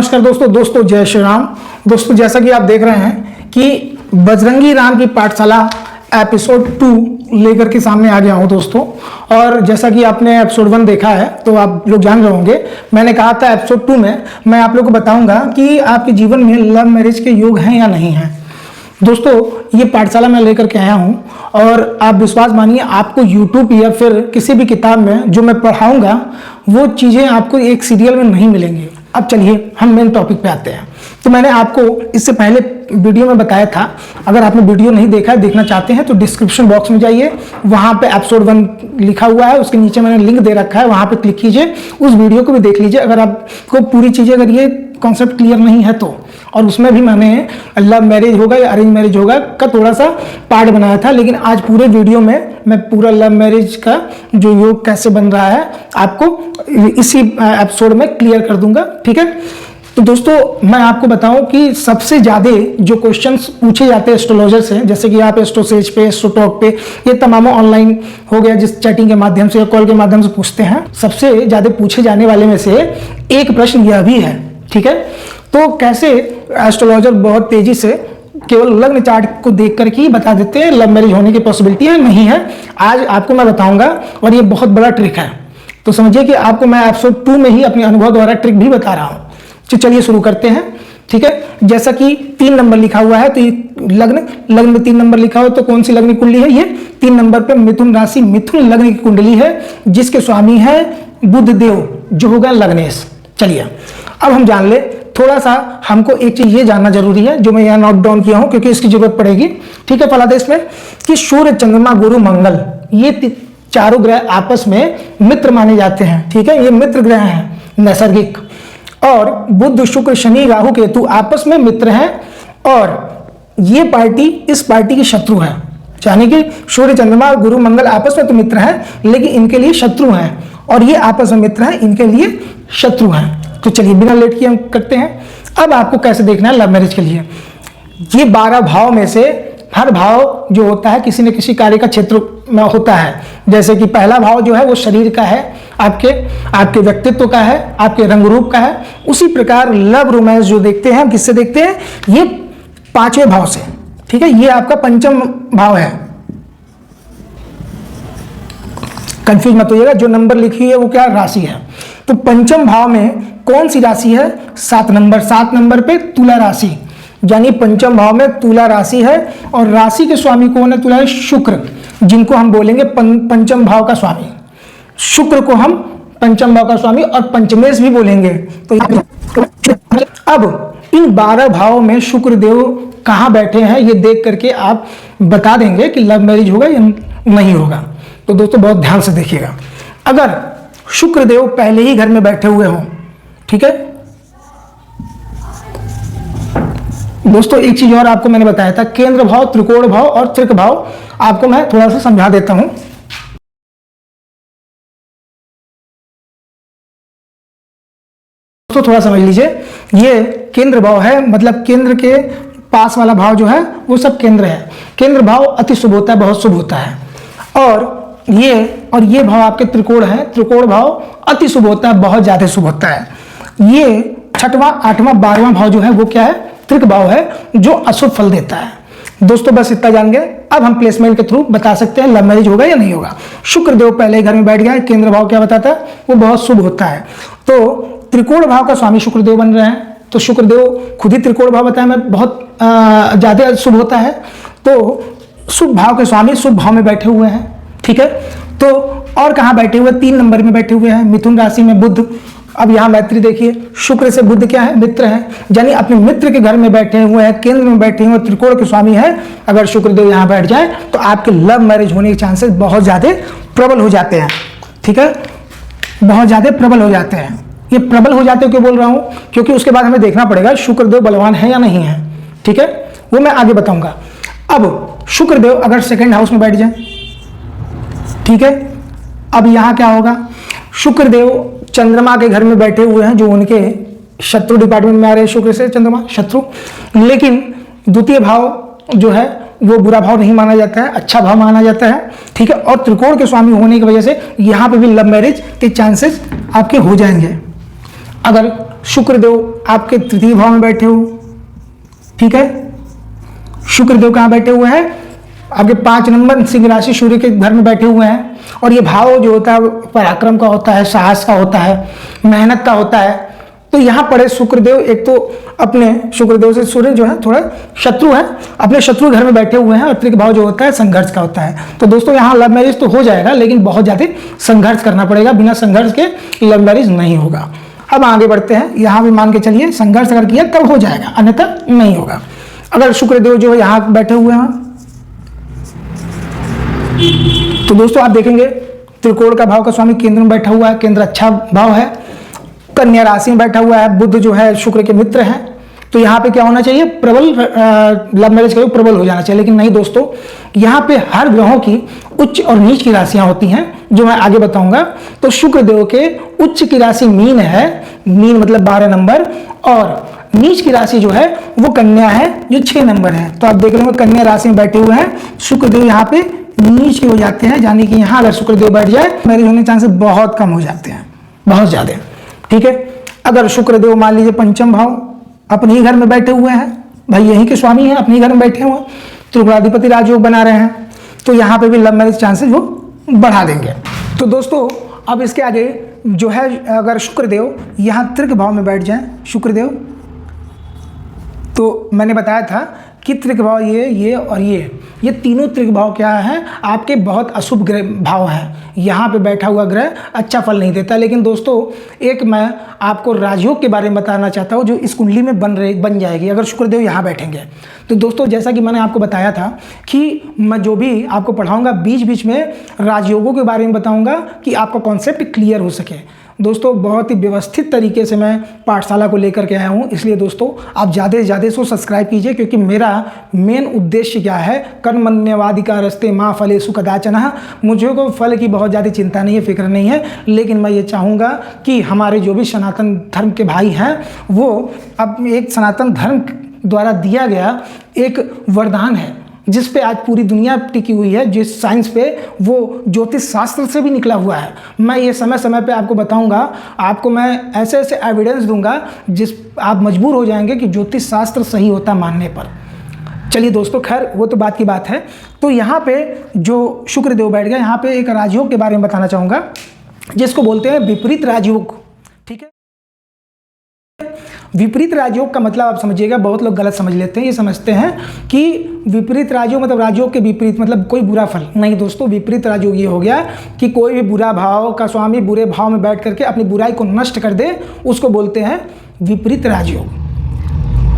नमस्कार दोस्तों जय श्री राम। दोस्तों जैसा कि आप देख रहे हैं कि बजरंगी राम की पाठशाला एपिसोड 2 लेकर के सामने आ गया हूं दोस्तों। और जैसा कि आपने एपिसोड 1 देखा है तो आप लोग जान रहे होंगे, मैंने कहा था एपिसोड 2 में मैं आप लोग को बताऊंगा कि आपके जीवन में लव मैरिज के योग हैं या नहीं हैं। दोस्तों ये पाठशाला मैं लेकर के आया हूं और आप विश्वास मानिए, आपको YouTube या फिर किसी भी किताब में जो मैं पढ़ाऊंगा वो चीज़ें आपको एक सीरियल में नहीं मिलेंगी। अब चलिए हम मेन टॉपिक पे आते हैं। तो मैंने आपको इससे पहले वीडियो में बताया था, अगर आपने वीडियो नहीं देखा है, देखना चाहते हैं तो डिस्क्रिप्शन बॉक्स में जाइए, वहाँ पे एपिसोड 1 लिखा हुआ है, उसके नीचे मैंने लिंक दे रखा है, वहाँ पे क्लिक कीजिए, उस वीडियो को भी देख लीजिए अगर आपको पूरी चीज़ें, अगर ये कॉन्सेप्ट क्लियर नहीं है तो। और उसमें भी मैंने लव मैरिज होगा या अरेंज मैरिज होगा का थोड़ा सा पार्ट बनाया था, लेकिन आज पूरे वीडियो में मैं पूरा लव मैरिज का जो योग कैसे बन रहा है आपको इसी एपिसोड में क्लियर कर दूंगा, ठीक है। तो दोस्तों मैं आपको बताऊं कि सबसे ज़्यादा जो क्वेश्चंस पूछे जाते हैं एस्ट्रोलॉजर से, जैसे कि आप एस्ट्रोसेज पे, एस्ट्रोटॉक पे, ये तमाम ऑनलाइन हो गया जिस चैटिंग के माध्यम से या कॉल के माध्यम से पूछते हैं, सबसे ज़्यादा पूछे जाने वाले में से एक प्रश्न यह भी है, ठीक है। तो कैसे एस्ट्रोलॉजर बहुत तेजी से केवल लग्न चार्ट को देख करके ही बता देते हैं लव मैरिज होने की पॉसिबिलिटी है नहीं है, आज आपको मैं बताऊंगा और ये बहुत बड़ा ट्रिक है। तो समझिए कि आपको मैं एपिसोड 2 में ही अपने अनुभव द्वारा ट्रिक भी बता रहा हूं। तो चलिए शुरू करते हैं, ठीक है। जैसा कि 3 नंबर लिखा हुआ है, तो ये लग्न में 3 नंबर लिखा हो तो कौन सी लग्न कुंडली है? ये 3 नंबर पे मिथुन राशि, मिथुन लग्न की कुंडली है, जिसके स्वामी है बुध देव, जो होगा लग्नेश। चलिए अब हम जान ले, थोड़ा सा हमको एक चीज ये जानना जरूरी है जो मैं यहाँ नोट डाउन किया हूं क्योंकि इसकी जरूरत पड़ेगी, ठीक है। फलादेश में कि सूर्य, चंद्रमा, गुरु, मंगल, ये चारों ग्रह आपस में मित्र माने जाते हैं, ठीक है। ये मित्र ग्रह हैं नैसर्गिक, और बुध, शुक्र, शनि, राहु, केतु आपस में मित्र हैं, और ये पार्टी इस पार्टी की शत्रु है। यानी कि सूर्य, चंद्रमा, गुरु, मंगल आपस में तो मित्र हैं, लेकिन इनके लिए शत्रु हैं, और ये आपस में मित्र हैं, इनके लिए शत्रु हैं। तो चलिए बिना लेट किए हम करते हैं। अब आपको कैसे देखना है लव मैरिज के लिए, ये 12 भाव में से हर भाव जो होता है किसी न किसी कार्य का क्षेत्र में होता है। जैसे कि पहला भाव जो है वो शरीर का है, आपके व्यक्तित्व का है, आपके रंग रूप का है। उसी प्रकार लव रोमांस जो देखते हैं हम किससे देखते हैं? ये 5वें भाव से, ठीक है। ये आपका 5म भाव है, कंफ्यूज मत होइएगा, जो नंबर लिखी है वो क्या राशि है। तो 5म भाव में कौन सी राशि है? 7 नंबर। 7 नंबर पे तुला राशि, यानी 5म भाव में तुला राशि है, और राशि के स्वामी कौन है? तुला है शुक्र, जिनको हम बोलेंगे 5म भाव का स्वामी। शुक्र को हम 5म भाव का स्वामी और पंचमेश भी बोलेंगे। तो अब इन 12 भावों में शुक्र देव कहाँ बैठे हैं ये देख करके आप बता देंगे कि लव मैरिज होगा या नहीं होगा। तो दोस्तों बहुत ध्यान से देखिएगा, अगर शुक्र देव पहले ही घर में बैठे हुए हों, ठीक है दोस्तों। एक चीज और आपको मैंने बताया था, केंद्र भाव, त्रिकोण भाव और त्रिक भाव, आपको मैं थोड़ा सा समझा देता हूं। दोस्तों थोड़ा समझ लीजिए, ये केंद्र भाव है, मतलब केंद्र के पास वाला भाव जो है वो सब केंद्र है। केंद्र भाव अति शुभ होता है, बहुत शुभ होता है। और ये भाव आपके त्रिकोण है, त्रिकोण भाव अति शुभ होता है, बहुत ज्यादा शुभ होता है। ये 6वां, 8वां, 12वां भाव जो है वो क्या है? त्रिक भाव है, जो अशुभ फल देता है। दोस्तों बस इतना जान गए, अब हम प्लेसमेंट के थ्रू बता सकते हैं लव मैरिज होगा या नहीं होगा। शुक्र देव पहले ही घर में बैठ गया है, केंद्र भाव क्या बताता है? वो बहुत शुभ होता है। तो त्रिकोण भाव का स्वामी शुक्र देव बन रहे हैं, तो शुक्र देव खुद ही त्रिकोण भाव बताया मैं, बहुत ज्यादा शुभ होता है। तो शुभ भाव के स्वामी शुभ भाव में बैठे हुए हैं, ठीक है। तो और कहाँ बैठे हुए? 3 नंबर में बैठे हुए हैं, मिथुन राशि में बुध। अब यहाँ मैत्री देखिए, शुक्र से बुध क्या है? मित्र है, यानी अपने मित्र के घर में बैठे हुए हैं, केंद्र में बैठे हुए, त्रिकोण के स्वामी है। अगर शुक्रदेव यहाँ बैठ जाए तो आपके लव मैरिज होने के चांसेस बहुत ज्यादा प्रबल हो जाते हैं, ठीक है, बहुत ज्यादा प्रबल हो जाते हैं। ये प्रबल हो जाते क्यों बोल रहा हूँ? क्योंकि उसके बाद हमें देखना पड़ेगा शुक्रदेव बलवान है या नहीं है, ठीक है, वो मैं आगे बताऊंगा। अब शुक्रदेव अगर 2nd हाउस में बैठ जाए, ठीक है, अब यहां क्या होगा? शुक्रदेव चंद्रमा के घर में बैठे हुए हैं, जो उनके शत्रु डिपार्टमेंट में आ रहे हैं, शुक्र से चंद्रमा शत्रु। लेकिन द्वितीय भाव जो है वो बुरा भाव नहीं माना जाता है, अच्छा भाव माना जाता है, ठीक है। और त्रिकोण के स्वामी होने की वजह से यहाँ पे भी लव मैरिज के चांसेस आपके हो जाएंगे। अगर शुक्रदेव आपके तृतीय भाव में बैठे हो, ठीक है, शुक्रदेव कहाँ बैठे हुए हैं, आपके 5 नंबर सिंह राशि सूर्य के घर में बैठे हुए हैं, और ये भाव जो होता है पराक्रम का होता है, साहस का होता है, मेहनत का होता है। तो यहाँ पड़े शुक्रदेव, एक तो अपने शुक्रदेव से सूर्य जो है थोड़ा शत्रु है, अपने शत्रु घर में बैठे हुए हैं, और तृक भाव जो होता है संघर्ष का होता है। तो दोस्तों यहाँ लव मैरिज तो हो जाएगा, लेकिन बहुत ज़्यादा संघर्ष करना पड़ेगा, बिना संघर्ष के लव मैरिज नहीं होगा। अब आगे बढ़ते हैं, यहाँ भी मान के चलिए संघर्ष अगर किया तब हो जाएगा, अन्यथा नहीं होगा। अगर शुक्रदेव जो है यहाँ बैठे हुए हैं, तो दोस्तों आप देखेंगे त्रिकोण का भाव का स्वामी केंद्र में बैठा हुआ है, केंद्र अच्छा भाव है, कन्या राशि में बैठा हुआ है, बुध जो है शुक्र के मित्र हैं। तो यहाँ पे क्या होना चाहिए, प्रबल लव मैरिज का प्रबल हो जाना चाहिए, लेकिन नहीं दोस्तों, यहाँ पे हर ग्रहों की उच्च और नीच की राशियां होती हैं, जो मैं आगे बताऊंगा। तो शुक्रदेव के उच्च की राशि मीन है, मीन मतलब 12 नंबर, और नीच की राशि जो है वो कन्या है, जो 6 नंबर है। तो आप देख रहे हो कन्या राशि में बैठे हुए हैं, शुक्रदेव यहाँ पे नीच के हो जाते हैं, यानी कि यहाँ अगर शुक्रदेव बैठ जाए मैरिज होने के चांसेस बहुत कम हो जाते हैं, बहुत ज्यादा, ठीक है। अगर शुक्रदेव मान लीजिए पंचम भाव अपने ही घर में बैठे हुए हैं, भाई यहीं के स्वामी हैं, अपने ही घर में बैठे हुए, त्रिकोणाधिपति राजयोग बना रहे हैं, तो यहाँ पे भी लव मैरिज चांसेस वो बढ़ा देंगे। तो दोस्तों अब इसके आगे जो है, अगर शुक्रदेव यहाँ तृक भाव में बैठ जाए शुक्रदेव, तो मैंने बताया था कि त्रिक भाव ये और ये तीनों त्रिक भाव क्या है, आपके बहुत अशुभ ग्रह भाव हैं। यहाँ पे बैठा हुआ ग्रह अच्छा फल नहीं देता। लेकिन दोस्तों एक मैं आपको राजयोग के बारे में बताना चाहता हूँ, जो इस कुंडली में बन जाएगी अगर शुक्रदेव यहाँ बैठेंगे। तो दोस्तों जैसा कि मैंने आपको बताया था कि मैं जो भी आपको पढ़ाऊँगा बीच बीच में राजयोगों के बारे में बताऊँगा, कि आपका कॉन्सेप्ट क्लियर हो सके। दोस्तों बहुत ही व्यवस्थित तरीके से मैं पाठशाला को लेकर के आया हूँ, इसलिए दोस्तों आप ज़्यादा से ज़्यादा इसको सब्सक्राइब कीजिए, क्योंकि मेरा मेन उद्देश्य क्या है, कर्मण्यवादिका रस्ते माँ फलेषु कदाचन। मुझे को फल की बहुत ज़्यादा चिंता नहीं है, फिक्र नहीं है, लेकिन मैं ये चाहूँगा कि हमारे जो भी सनातन धर्म के भाई हैं वो अब एक सनातन धर्म द्वारा दिया गया एक वरदान है, जिस पे आज पूरी दुनिया टिकी हुई है, जिस साइंस पे वो ज्योतिष शास्त्र से भी निकला हुआ है। मैं ये समय समय पे आपको बताऊंगा, आपको मैं ऐसे ऐसे एविडेंस दूंगा जिस आप मजबूर हो जाएंगे कि ज्योतिष शास्त्र सही होता मानने पर। चलिए दोस्तों, खैर वो तो बात की बात है। तो यहाँ पे जो शुक्रदेव बैठ गया, यहाँ पे एक राजयोग के बारे में बताना चाहूँगा, जिसको बोलते हैं विपरीत राजयोग, ठीक है। विपरीत राजयोग का मतलब आप समझिएगा, बहुत लोग गलत समझ लेते हैं, ये समझते हैं कि विपरीत राजयोग मतलब राजयोग के विपरीत मतलब कोई बुरा फल। नहीं दोस्तों, विपरीत राजयोग ये हो गया कि कोई भी बुरा भाव का स्वामी बुरे भाव में बैठ करके अपनी बुराई को नष्ट कर दे, उसको बोलते हैं विपरीत राजयोग।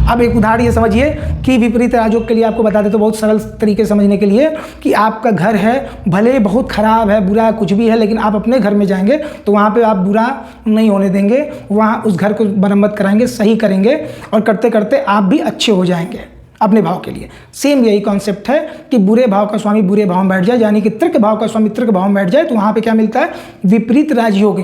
अब एक उदाहरण ये समझिए कि विपरीत राजयोग के लिए आपको बता दें तो बहुत सरल तरीके से समझने के लिए, कि आपका घर है, भले बहुत ख़राब है, बुरा है, कुछ भी है, लेकिन आप अपने घर में जाएंगे तो वहाँ पे आप बुरा नहीं होने देंगे, वहाँ उस घर को मरम्मत कराएंगे, सही करेंगे, और करते करते आप भी अच्छे हो जाएंगे अपने भाव के लिए। सेम यही कॉन्सेप्ट है कि बुरे भाव का स्वामी बुरे भाव में बैठ जाए, यानी कि तृक भाव का स्वामी तृक भाव में बैठ जाए, तो वहाँ पर क्या मिलता है, विपरीत राजयोग,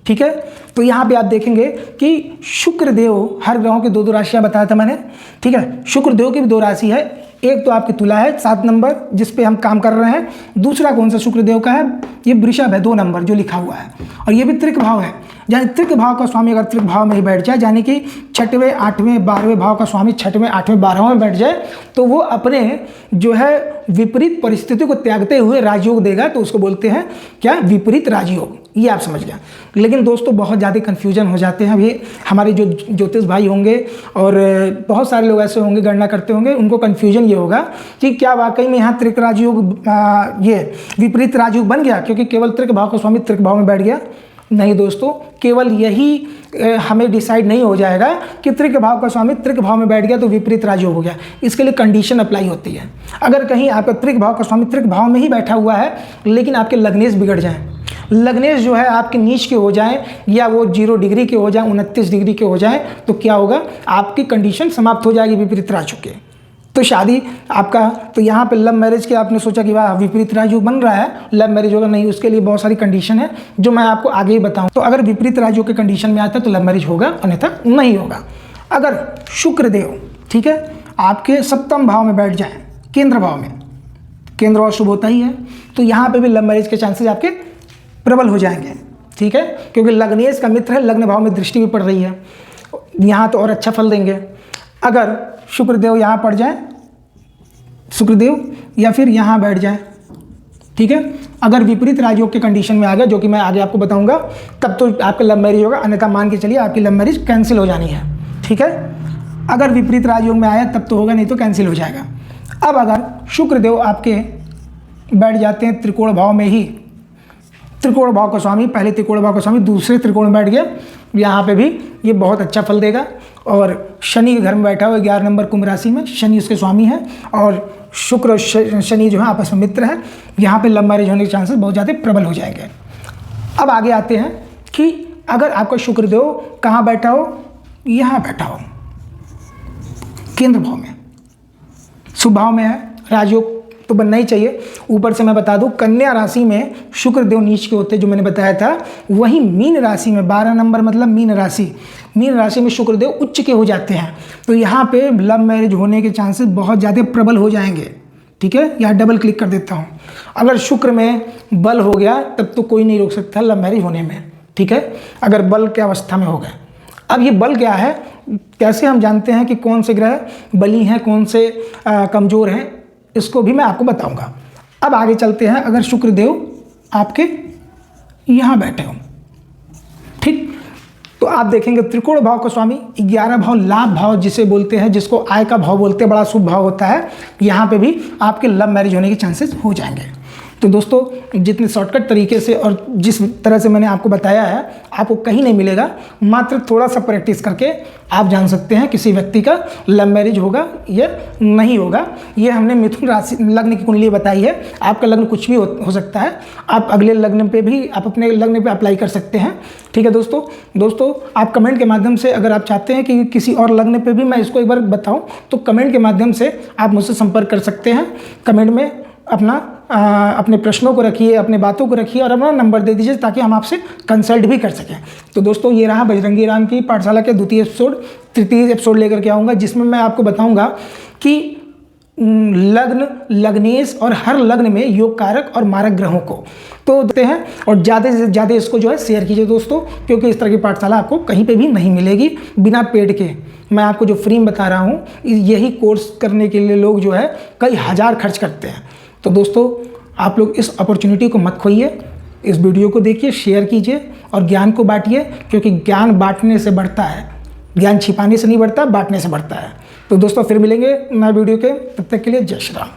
ठीक है। तो यहाँ पे आप देखेंगे कि शुक्रदेव, हर ग्रहों की 2-2 राशियाँ बताया था मैंने, ठीक है। शुक्रदेव की भी 2 राशि है, एक तो आपकी तुला है 7 नंबर जिस पे हम काम कर रहे हैं, दूसरा कौन सा शुक्रदेव का है, ये वृषभ है 2 नंबर जो लिखा हुआ है, और ये भी त्रिक भाव है। यानी त्रिक भाव का स्वामी अगर त्रिक भाव में ही बैठ जाए, यानी कि 6वें 8वें 12वें भाव का स्वामी 6वें 8वें 12वें में बैठ जाए, तो वो अपने जो है विपरीत परिस्थिति को त्यागते हुए राजयोग देगा, तो उसको बोलते हैं क्या, विपरीत राजयोग। ये आप समझ गया। लेकिन दोस्तों बहुत ज़्यादा कन्फ्यूजन हो जाते हैं अभी हमारे जो ज्योतिष भाई होंगे, और बहुत सारे लोग ऐसे होंगे गणना करते होंगे, उनको कन्फ्यूजन ये होगा कि क्या वाकई में यहाँ त्रिक राजयोग ये विपरीत राजयोग बन गया क्योंकि केवल त्रिक भाव का स्वामी त्रिक भाव में बैठ गया। नहीं दोस्तों, केवल यही हमें डिसाइड नहीं हो जाएगा कि त्रिक भाव का स्वामी त्रिक भाव में बैठ गया तो विपरीत राजयोग हो गया। इसके लिए कंडीशन अप्लाई होती है। अगर कहीं आपका त्रिक भाव का स्वामी त्रिक भाव में ही बैठा हुआ है, लेकिन आपके लग्नेश बिगड़ जाएं, लग्नेश जो है आपके नीच के हो जाएं, या वो 0 डिग्री के हो जाएं, 29 डिग्री के हो जाएं, तो क्या होगा, आपकी कंडीशन समाप्त हो जाएगी विपरीत राजयोग के। तो शादी आपका, तो यहाँ पे लव मैरिज के आपने सोचा कि वाह विपरीत राजयोग बन रहा है, लव मैरिज होगा, नहीं, उसके लिए बहुत सारी कंडीशन है जो मैं आपको आगे ही बताऊँ। तो अगर विपरीत राजयोग के कंडीशन में आता है तो लव मैरिज होगा, अन्यथा नहीं होगा। अगर शुक्रदेव, ठीक है, आपके 7वें भाव में बैठ जाए, केंद्र भाव में, केंद्र भाव शुभ होता ही है, तो यहाँ पे भी लव मैरिज के चांसेस आपके प्रबल हो जाएंगे। ठीक है, क्योंकि लग्नेश का मित्र है, लग्न भाव में दृष्टि भी पड़ रही है, यहाँ तो और अच्छा फल देंगे। अगर शुक्रदेव यहाँ पड़ जाए, शुक्रदेव या फिर यहाँ बैठ जाए, ठीक है। अगर विपरीत राजयोग के कंडीशन में आ गया, जो कि मैं आगे आपको बताऊंगा, तब तो आपका लव मैरिज होगा, अन्यथा मान के चलिए आपकी लव मैरिज कैंसिल हो जानी है, ठीक है। अगर विपरीत राजयोग में आया तब तो होगा, नहीं तो कैंसिल हो जाएगा। अब अगर शुक्रदेव आपके बैठ जाते हैं त्रिकोण भाव में ही, त्रिकोण भाव का स्वामी, पहले त्रिकोण भाव का स्वामी दूसरे त्रिकोण में बैठ गया, यहाँ पे भी ये बहुत अच्छा फल देगा। और शनि के घर में बैठा हुआ 11 नंबर कुंभ राशि में, शनि उसके स्वामी है, और शुक्र और शनि जो है आपस में मित्र है, यहाँ पे लव मैरिज होने के चांसेस बहुत ज़्यादा प्रबल हो जाएंगे। अब आगे आते हैं कि अगर आपका शुक्रदेव कहाँ बैठा हो, यहाँ बैठा हो केंद्र भाव में, शुभ भाव में है, राजयोग तो बनना ही चाहिए। ऊपर से मैं बता दूं, कन्या राशि में शुक्रदेव नीच के होते, जो मैंने बताया था, वहीं मीन राशि में 12 नंबर मतलब मीन राशि, मीन राशि में शुक्रदेव उच्च के हो जाते हैं, तो यहाँ पे लव मैरिज होने के चांसेस बहुत ज़्यादा प्रबल हो जाएंगे, ठीक है। यहाँ डबल क्लिक कर देता हूँ। अगर शुक्र में बल हो गया तब तो कोई नहीं रोक सकता लव मैरिज होने में, ठीक है, अगर बल के अवस्था में हो गए। अब ये बल क्या है, कैसे हम जानते हैं कि कौन से ग्रह बली हैं, कौन से कमज़ोर हैं, इसको भी मैं आपको बताऊंगा। अब आगे चलते हैं। अगर शुक्रदेव आपके यहाँ बैठे हो, ठीक, तो आप देखेंगे त्रिकोण भाव का स्वामी 11 भाव लाभ भाव जिसे बोलते हैं, जिसको आय का भाव बोलते हैं, बड़ा शुभ भाव होता है, यहाँ पे भी आपके लव मैरिज होने के चांसेस हो जाएंगे। तो दोस्तों, जितने शॉर्टकट तरीके से और जिस तरह से मैंने आपको बताया है, आपको कहीं नहीं मिलेगा। मात्र थोड़ा सा प्रैक्टिस करके आप जान सकते हैं किसी व्यक्ति का लव मैरिज होगा या नहीं होगा। ये हमने मिथुन राशि लग्न की कुंडली बताई है, आपका लग्न कुछ भी हो सकता है, आप अगले लग्न पे भी, आप अपने लग्न पे अप्लाई कर सकते हैं, ठीक है। दोस्तों आप कमेंट के माध्यम से, अगर आप चाहते हैं कि किसी और लग्न पे भी मैं इसको एक बार बताऊं, तो कमेंट के माध्यम से आप मुझसे संपर्क कर सकते हैं। कमेंट में अपने प्रश्नों को रखिए, अपने बातों को रखिए और अपना नंबर दे दीजिए, ताकि हम आपसे कंसल्ट भी कर सकें। तो दोस्तों, ये रहा बजरंगी राम की पाठशाला के द्वितीय एपिसोड, तृतीय एपिसोड लेकर के आऊँगा, जिसमें मैं आपको बताऊँगा कि लग्न, लग्नेश और हर लग्न में योग कारक और मारक ग्रहों को तो देते हैं। और ज़्यादा से ज़्यादा इसको जो है शेयर कीजिए दोस्तों, क्योंकि इस तरह की पाठशाला आपको कहीं पे भी नहीं मिलेगी बिना पेड के। मैं आपको जो फ्री में बता रहा हूँ, यही कोर्स करने के लिए लोग जो है कई हज़ार खर्च करते हैं। तो दोस्तों, आप लोग इस अपॉर्चुनिटी को मत खोइए, इस वीडियो को देखिए, शेयर कीजिए और ज्ञान को बांटिए, क्योंकि ज्ञान बांटने से बढ़ता है, ज्ञान छिपाने से नहीं बढ़ता, बांटने से बढ़ता है। तो दोस्तों, फिर मिलेंगे नए वीडियो के, तब तक के लिए जय श्री राम।